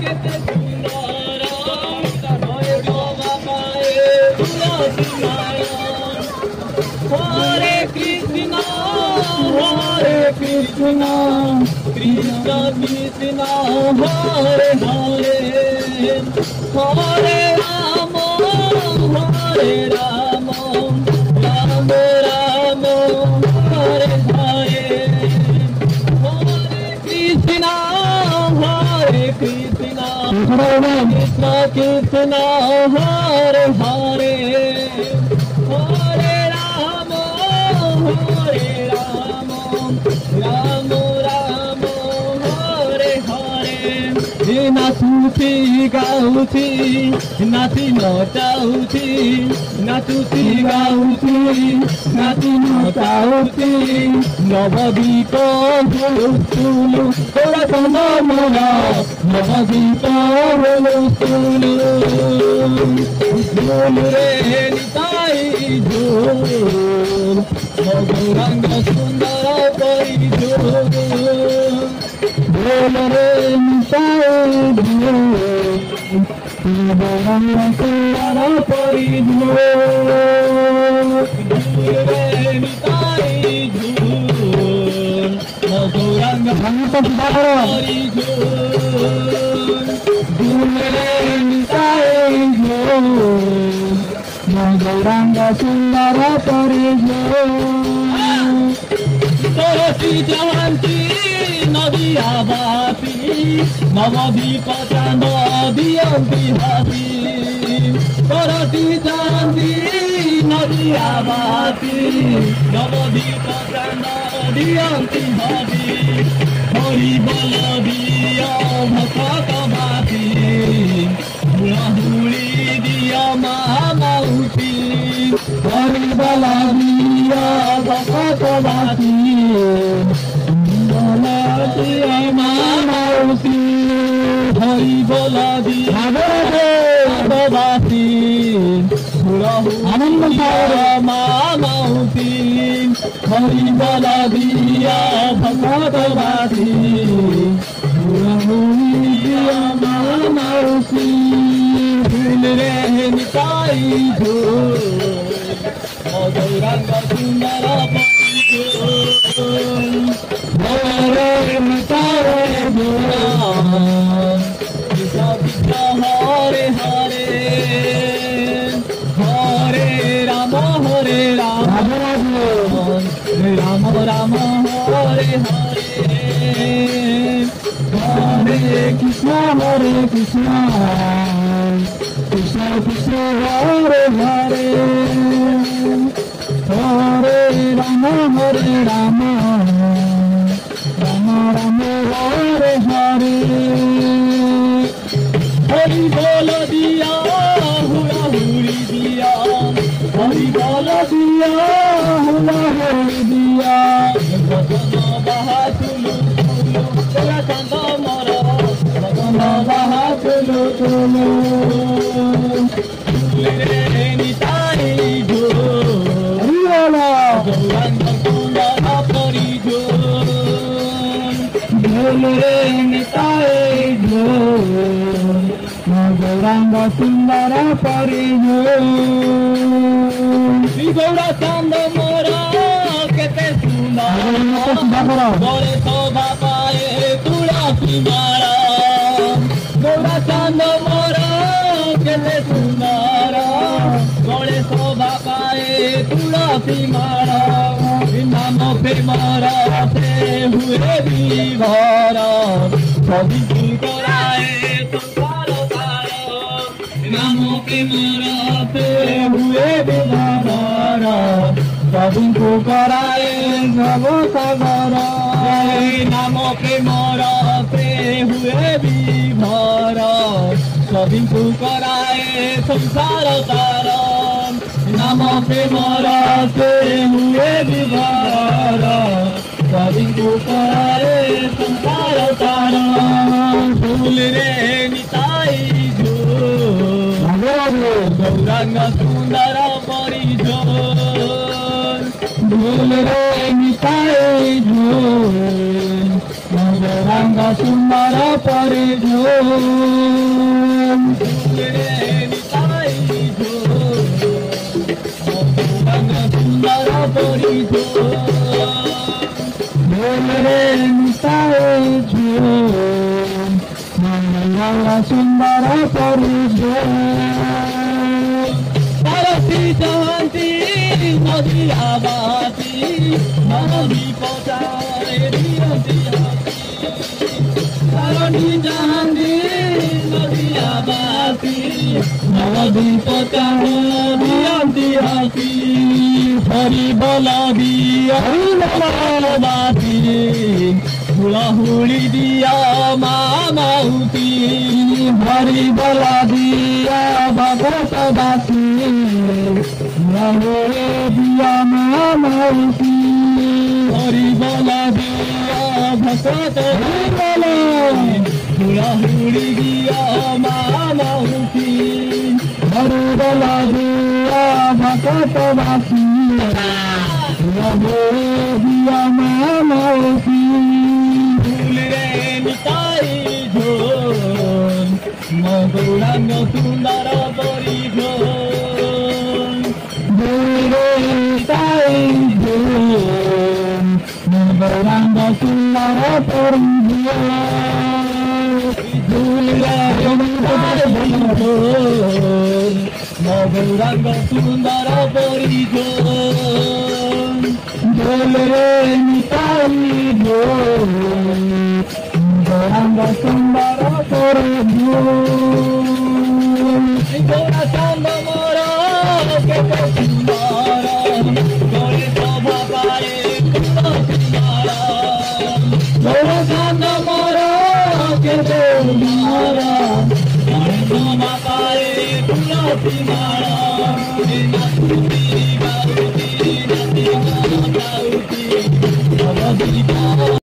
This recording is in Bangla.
কেতে সুন্দর হরে শোভা পায় তুলসী মালা হরে কৃষ্ণ কৃষ্ণ কৃষ্ণ হরে হরে হরে রাম রাম রাম হরে হরে হরে কৃষ্ণ কৃষ্ণ কৃষ্ণ হরে হরে হরে রাম রাম রাম হরে হরে নাচুছি গাউছি নাচি নচাউছি নাচুছি গাউছি নাচি নচাউছি নবদ্বীপ হুলস্থুল তোরা চন্দমরা নবদ্বীপ হুলস্থুল ঝুল রে নিতাই ঝুল গৌরাঙ্গ সুন্দর করি ঝুল ঝুল রে নিতাই ঝুল গৌরাঙ্গ সুন্দর করি ঝুল ঝুল রে নিতাই ঝুল গৌরাঙ্গ করি ঝুল ঝুল রে নিতাই ঝুল গৌরাঙ্গ সুন্দর করে তুলসী জয়ন্তী নদী আবাসী নবদ্বীপ চাঁদ দিয়ন্তী হাসি তুলসী জয়ন্তী নদী আবাসী নবদ্বীপ চাঁদ দিয়ন্তী হাসি হরি বল দিয় ভক্ত বাসী হুড়ি দিয় মা মাউসী হরি বল দিয় ভক্ত বাসী বল দিয় মা মাউসী হরি বল দিয় বাসী আনন্দ মা মাউসী হরি বল দিয় ভক্ত বাসী মা মাউসী ফুল রে নিতাই ঝুল গৌরাঙ্গ সুন্দর হরে নিতাই ঝুল হরে হরে হরে রাম রাম রাম হরে হরে হরে কৃষ্ণ কৃষ্ণ কৃষ্ণ হরে হরে হরে রাম রাম রাম হরে হরে হরি বল দিয়া হুড়া হুড়ি দিয়া হরি বল দিয়া হুড়া হুড়ি দিয়া বাহা তুলু তুলু তোরা চন্দ মর বাহা তুলু তুলু নিতাই ঝোল গৌরাঙ্গ সুন্দর করি ঝোল ঝোল রে নিতাই ঝোল গৌরাঙ্গ সুন্দর করি ঝোল শ্রী গৌরা চান্দ মোরা কেতে সুন্দর বলে শোভা পায়ে তুলসী মালা গৌরা চান্দ মোরা কেতে সুন্দর বলে শোভা পায়ে তুলসী মালা নাম প্রেমর সে হুয়ে বিভর সবি করায় সংসার তার নাম প্রেমর সে হুয়ে বিভর সবি করায় নব সাগর নাম প্রেমর সে হুয়ে বিভর সবি করায় সংসার তার নাম প্রেমর সে হুয়ে বিভর সবি করায় সংসার তার ফুল রে নিতাই ঝোল গৌরাঙ্গ সুন্দর পরি ঝোল রে নিতাই ঝোল গৌরাঙ্গ ରଙ୍ଗ ସୁନ୍ଦର ପରିଝ ସୁନ୍ଦର ପରିଝ ঢোলরে নিতাই ঝোল মঙ্গলা সুন্দর পরিঝ সারথী জয়ন্তী নদী আবাসী নদী পচারে দিয়ন্তি সারথী জয়ন্তী নদী আবাসী নদী পচারে দিয়ন্তি হাসি হরি বলবি হরি বলবাসী হুড়াহুড়ি দিয়া মা মাউসী হরি বলবিয়া ভগতবাসী হুড়াহুড়ি দিয়া মা মাউসী হরি বলবিয়া ভগত বল হুড়াহুড়ি দিয়া মা মাউসী হরি বলবিয়া ভগতবাসী দিয়া মা মাউসী ফুলরে নিতাই ঝোল মধুরাঙ্গ সুন্দর পরিঝ ফুলরে নিতাই ঝোল মধুরাঙ্গ সুন্দর পরিঝ ফুলরে নিতাই ঝোল মধুরাঙ্গ সুন্দর পরিঝ ঢোলরে নিতাই ঝোল মধুরাঙ্গ সুন্দর পরিঝ গোরা চান্দ মোর কেতে সুন্দর গোরে শোভা পায়ে সুন্দর গোরা চান্দ মোর কেতে সুন্দর গোরে শোভা পায়ে তুলসী মালা নাচুতি গাউতি নাচি গাউতি